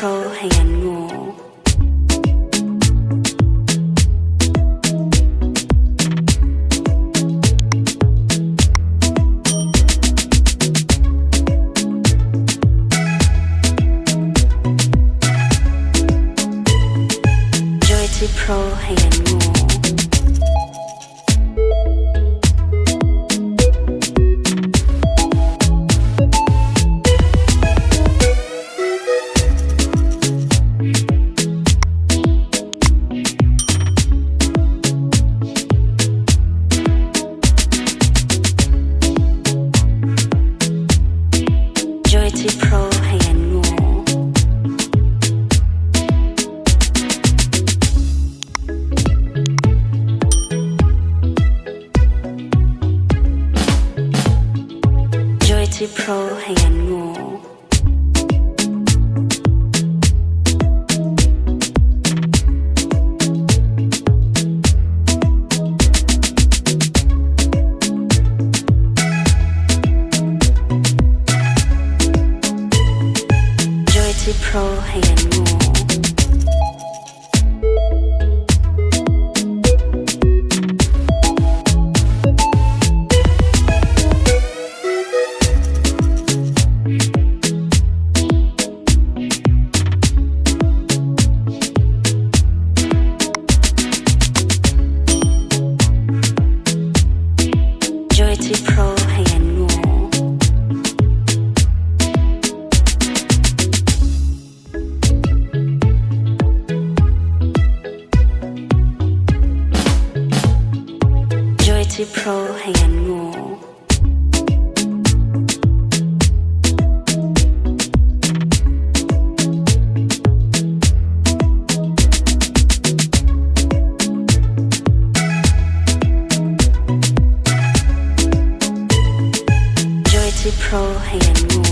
Pro ให้ยันงู Joyty Pro ให้ยันงู Joyty Pro ให้ยันงู Joyty Pro ให้ยันงู Joyty Pro ให้ยันงู Joyty Pro ให้ยันงู Joyty Pro ให้ยันงู Joyty Pro ให้ยันงู